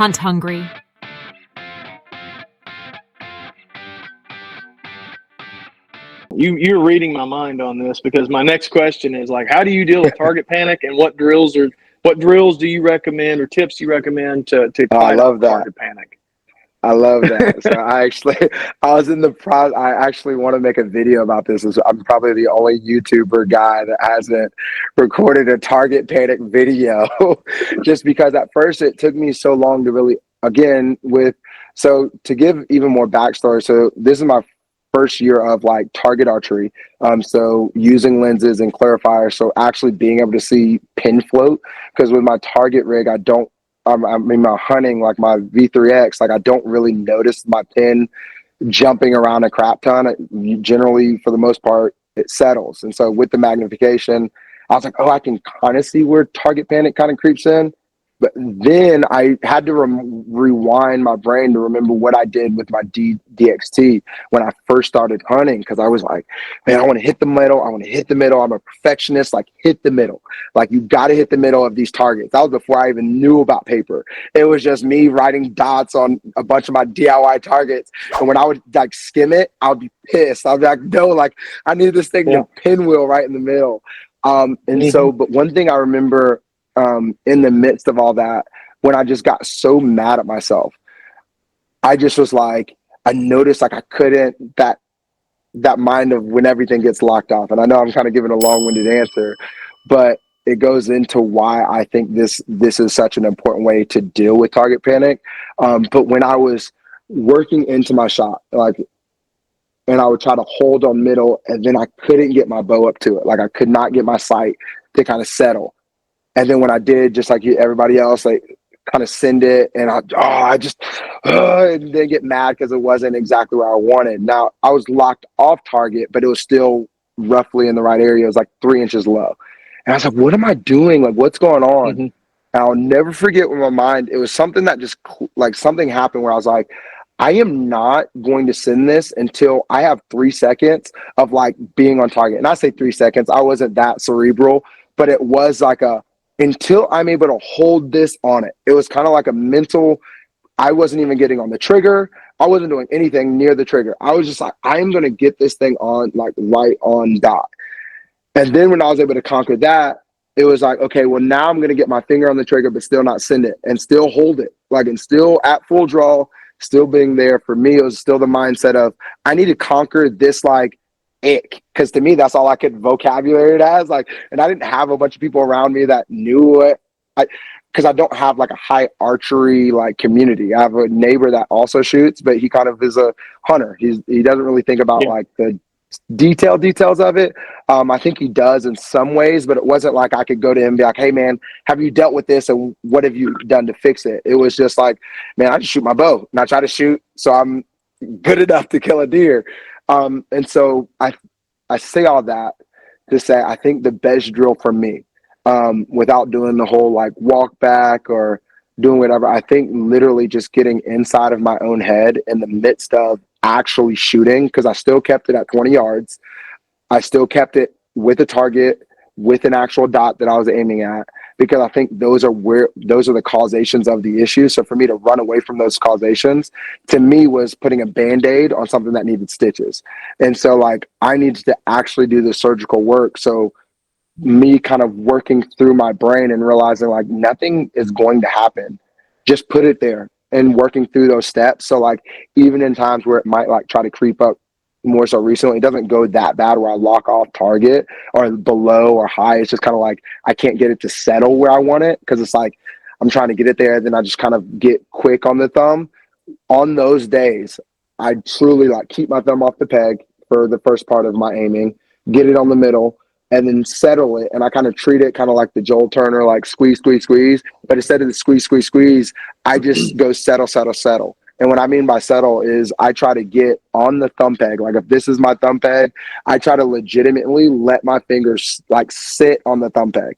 hunt hungry. You're reading my mind on this, because my next question is like, how do you deal with target panic, and what drills do you recommend, or tips you recommend to fight off target panic? I love that. So I actually want to make a video about this. I'm probably the only YouTuber guy that hasn't recorded a target panic video just because at first it took me so long to really, so to give even more backstory. So this is my first year of like target archery. So using lenses and clarifiers. So actually being able to see pin float, because with my target rig, my hunting, like my V3X, like I don't really notice my pin jumping around a crap ton. Generally, for the most part, it settles. And so with the magnification, I was like, I can kind of see where target panic kind of creeps in. But then I had to rewind my brain to remember what I did with my DXT when I first started hunting, because I was like, man, I want to hit the middle. I'm a perfectionist, like hit the middle. Like you got to hit the middle of these targets. That was before I even knew about paper. It was just me writing dots on a bunch of my DIY targets. And when I would like skim it, I would be pissed. I'd be like, no, like I need this thing to pinwheel right in the middle. So, but one thing I remember, in the midst of all that, when I just got so mad at myself, I just was like, I noticed like I couldn't, that mind of when everything gets locked off. And I know I'm kind of giving a long-winded answer, but it goes into why I think this is such an important way to deal with target panic. But when I was working into my shot, and I would try to hold on middle, and then I couldn't get my bow up to it. Like I could not get my sight to kind of settle. And then when I did, just like everybody else, like kind of send it, and and then get mad because it wasn't exactly what I wanted. Now I was locked off target, but it was still roughly in the right area. It was like 3 inches low. And I was like, what am I doing? Like, what's going on? And I'll never forget with my mind, it was something that just like something happened where I was like, I am not going to send this until I have 3 seconds of like being on target. And I say 3 seconds, I wasn't that cerebral, but it was like until I'm able to hold this on it. It was kind of like a mental, I wasn't even getting on the trigger. I wasn't doing anything near the trigger. I was just like, I'm going to get this thing on, like right on dot. And then when I was able to conquer that, it was like, okay, well now I'm going to get my finger on the trigger, but still not send it and still hold it. Like, and still at full draw, still being there. For me, it was still the mindset of, I need to conquer this, like, ick, because to me that's all I could vocabulary it as. Like, and I didn't have a bunch of people around me that knew it, because I don't have like a high archery like community. I have a neighbor that also shoots, but he kind of is a hunter. He doesn't really think about like the details of it. I think he does in some ways, but it wasn't like I could go to him and be like, hey man, have you dealt with this and what have you done to fix it? It was just like, man, I just shoot my bow and I try to shoot so I'm good enough to kill a deer. And so I say all that to say, I think the best drill for me, without doing the whole like walk back or doing whatever, I think literally just getting inside of my own head in the midst of actually shooting, because I still kept it at 20 yards. I still kept it with a target, with an actual dot that I was aiming at, because I think those are the causations of the issue. So for me to run away from those causations, to me, was putting a Band-Aid on something that needed stitches. And so like I needed to actually do the surgical work. So me kind of working through my brain and realizing like nothing is going to happen. Just put it there and working through those steps. So like even in times where it might like try to creep up more so recently, it doesn't go that bad where I lock off target or below or high. It's just kind of like I can't get it to settle where I want it, because it's like I'm trying to get it there, then I just kind of get quick on the thumb. On those days, I truly like keep my thumb off the peg for the first part of my aiming, get it on the middle, and then settle it. And I kind of treat it kind of like the Joel Turner, like squeeze, squeeze, squeeze. But instead of the squeeze, squeeze, squeeze, I just go settle, settle, settle. And what I mean by settle is I try to get on the thumb peg. Like if this is my thumb peg, I try to legitimately let my fingers like sit on the thumb peg.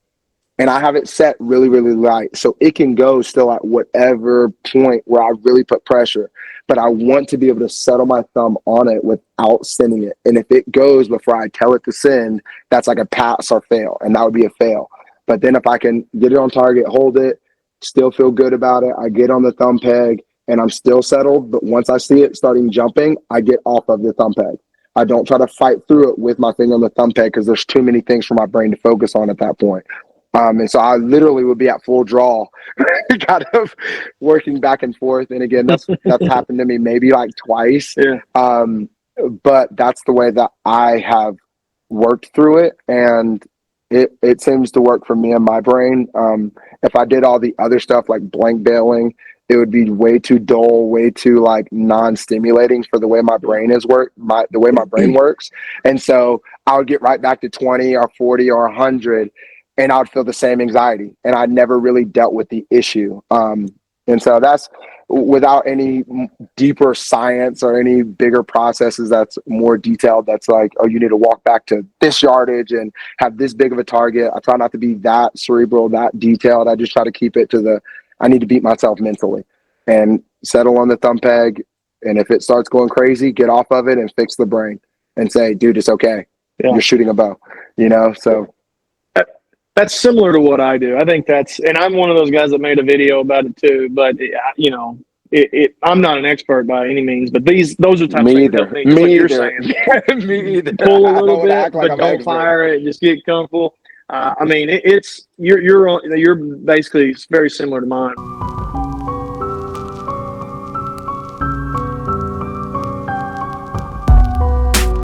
And I have it set really, really light. So it can go still at whatever point where I really put pressure. But I want to be able to settle my thumb on it without sending it. And if it goes before I tell it to send, that's like a pass or fail. And that would be a fail. But then if I can get it on target, hold it, still feel good about it. I get on the thumb peg and I'm still settled. But once I see it starting jumping, I get off of the thumb peg. I don't try to fight through it with my finger on the thumb peg because there's too many things for my brain to focus on at that point. And so I literally would be at full draw, kind of working back and forth. And again, that's happened to me maybe like twice. Yeah. But that's the way that I have worked through it. And it seems to work for me and my brain. If I did all the other stuff like blank bailing, it would be way too dull, way too like non-stimulating for the way my brain the way my brain works. And so I would get right back to 20 or 40 or 100 and I would feel the same anxiety. And I never really dealt with the issue. And so that's without any deeper science or any bigger processes that's more detailed. That's like, oh, you need to walk back to this yardage and have this big of a target. I try not to be that cerebral, that detailed. I just try to keep it to I need to beat myself mentally and settle on the thumb peg. And if it starts going crazy, get off of it and fix the brain and say, dude, it's okay. Yeah. You're shooting a bow, so. That's similar to what I do. I think and I'm one of those guys that made a video about it too, but I'm not an expert by any means, but those are types of techniques like you're saying. Me either. Pull a little bit, but don't fire it. Just get comfortable. I mean, you're basically very similar to mine.